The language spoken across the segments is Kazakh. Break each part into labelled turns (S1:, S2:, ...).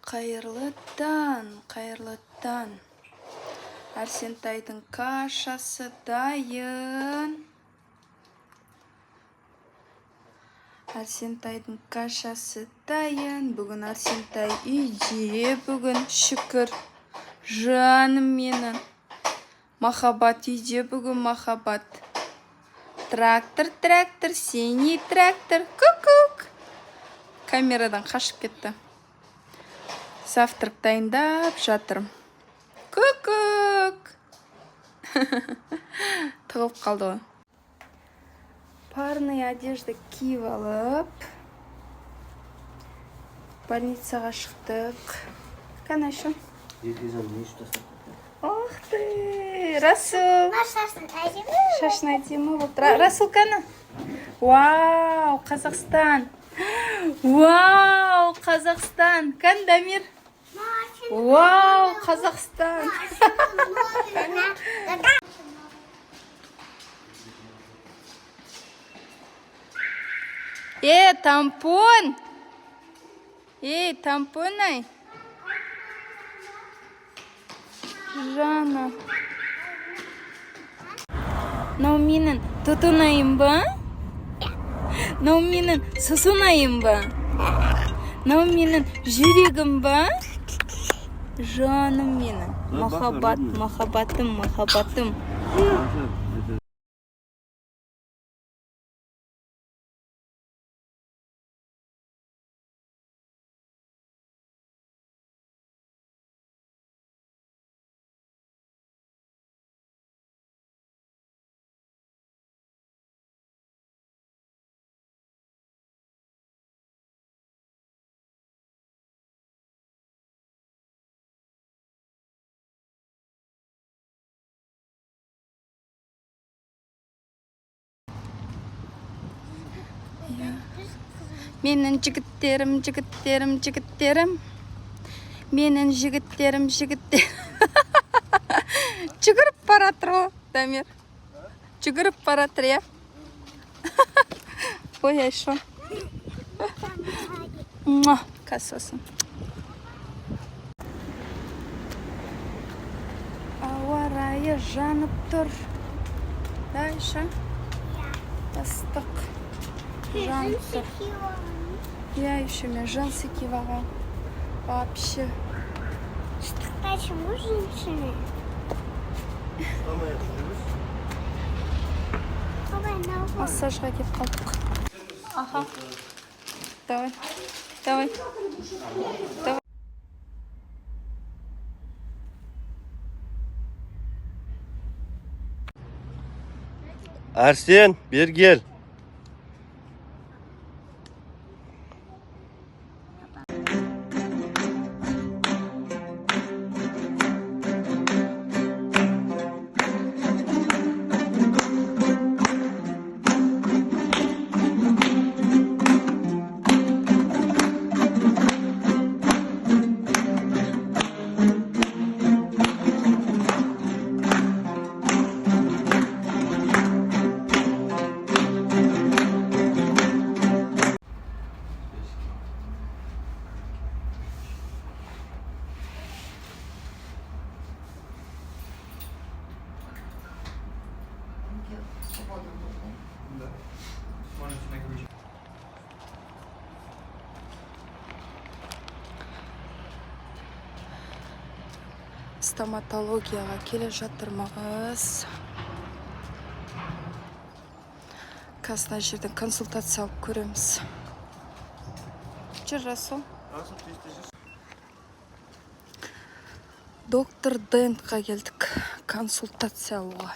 S1: Қайырлы таң. Арсентайдың кашасы дайын. Бүгін Арсентай үйде, бүгін шүкір. Жаным менің. Махаббат үйде, бүгін махаббат. Трактор, синий трактор. Ку-кук. Камерадан қашып кетті. Завтрак дайындап жатырмын. Ку-кук. Тығылып қалды ғой. Парный одежда киіп алып, больницаға шықтық. Қана шо? Ох ты, Расул. Шашын әдемі болып. Расул қана? Вау, Қазақстан. Вау, Қазақстан. Қан, Дамир? Вау, Қазақстан. Тампон. Тампон-ай. Жана. Мынау менің тұтынайым ба? Мынау менің сұсынайым ба? Мынау менің жүрегім ба? Жаным менің. Махаббатым. Менің жігіттерім. Менің жігіттерім. Жүгіріп баратыр ғой, Дамир. Жүгіріп баратыр, я. Ой, айшо. Кассасын. Ауа райы жанып тұр. Айша. Ыстық. Жансы. Я еще меня жансы кивала. Вообще.
S2: Что почему женщины?
S1: Массажға кеп қалдық. Аха. Давай.
S3: Арсен, бер кел.
S1: Стоматологияға келе жатырмыз. Қазір жерден консультация алып көреміз. Жүр, Расул. Доктор Дентқа келдік консультация алуға.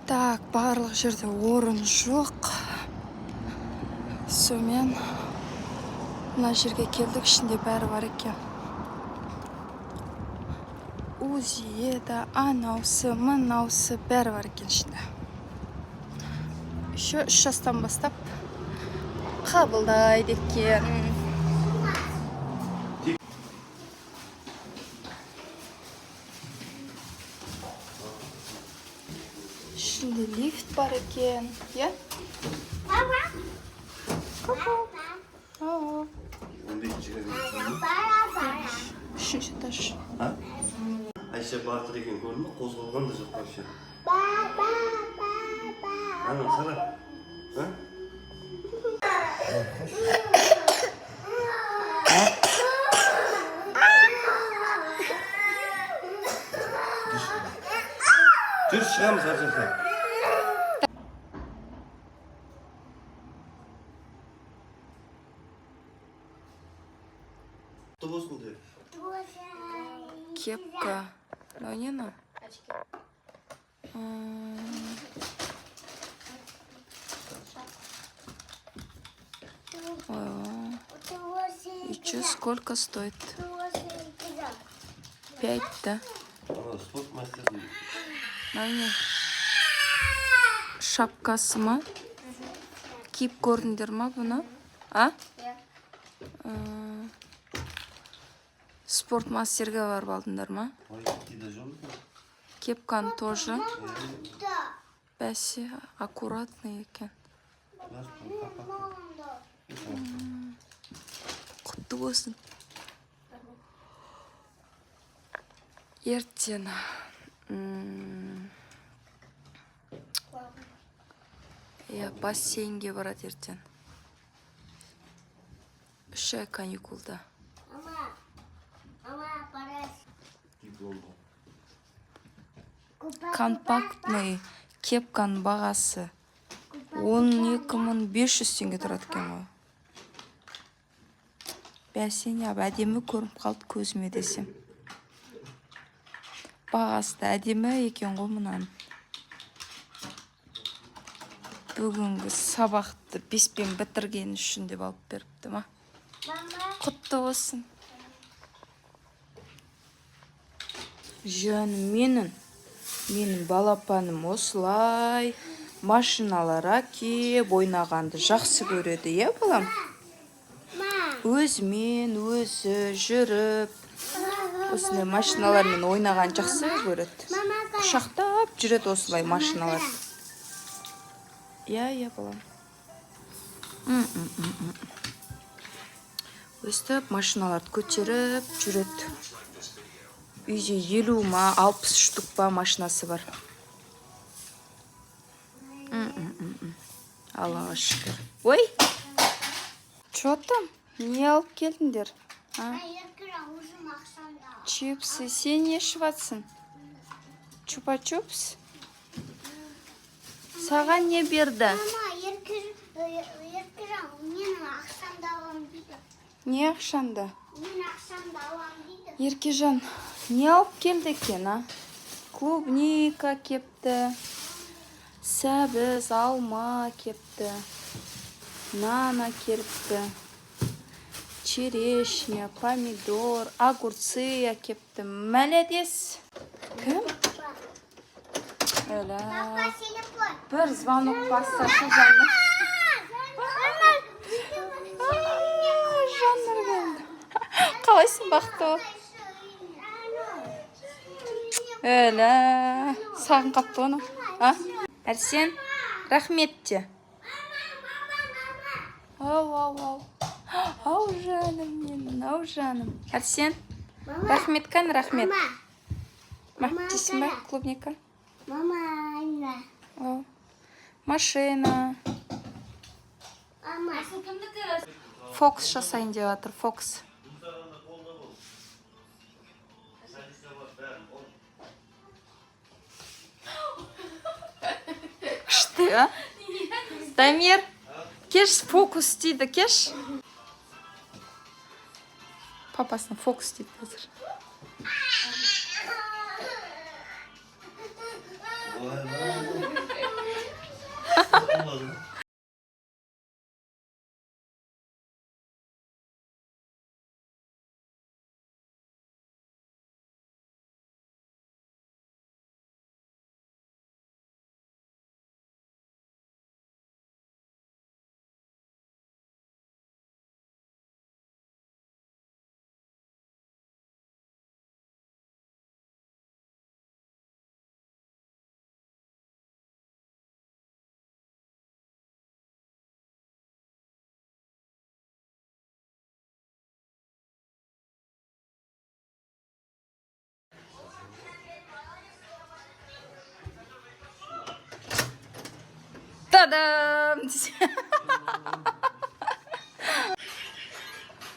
S1: Так, барлық жерде орын жоқ. Сомен мына жерге келдік, ішінде бәрі бар екен. Узие да, анаусы, мынаусы бәрі бар екен ішінде. Еще 3 жастан бастап қабылдайды екен. Ішінде лифт бар екен. Иә? Ау. Үшінші этаж.
S3: Айша батыр екен көрдің бе? Қозғалған да жоқ вообще. Ана қара. Жүр шығамыз ар жаққа. Құтты болсын деп.
S1: Кепка. Мынау не мынау? И что, сколько стоит? 5, да?
S3: Спортмастер.
S1: Міне. Шапкасы ма? Киіп көрдіңдер ма бұны? А? Спортмастерге барып алдыңдар ма? Кепканы тоже. Бәсе, аккуратный екен. Құтты болсын. Ертең. Я бассейнге барады ертең. 3 ай каникулда. Компактный кепканың бағасы 12.500 теңге тұрады екен ғой. Бәсене әдемі көрініп қалды көзіме десем. Бағасы да әдемі екен ғой мұнан. Бүгінгі сабақты 5-пен бітірген үшін деп алып беріпті ма? Құтты болсын. Жаным менің балапаным осылай машиналарға кеп ойнағанды жақсы көреді, е балам? Өзімен өзі жүріп, осындай машиналармен ойнаған жақсы көреді. Құшақтап жүреді осылай машиналар. Я, балам. Өстіп машиналарды көтеріп жүреді. Үйде 50 ма, 60 штук па машинасы бар. Аллаға шүкір. Ой! Чё там? Не алып келдіңдер? Чипсы. Сен не ішіп атсың? Чупа-чупс? Саған не берді? Не ақшанда? Еркежан, не алып келді екен, а? Клубника кепті, сәбіз, алма кепті, нана келіпті, черешня, помидор, огурцы кепті. Мәледес. Кім? Öyle. Bir звонок bassa şu canlı. Жаннар geldi. Қалайсың бақты ол? Öyle. Сағын қапты оны. Әрсен, рахметте. Ау. Ау жаным менің, ау жаным. Әрсен, рахмет қан, рахмет. Дейсің ба, клубника?
S2: Мама,
S1: машина. Фокс жасайын деп жатыр, фокс. Күшті, а? Дамир, кеш фокус дейді, кеш. Папасына фокус дейді қазір.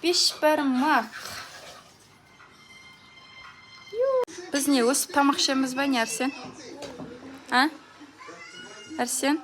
S1: Бешбармақ. Біз не өсіп тамақ ішеміз бе, не Арсен? А? Арсен?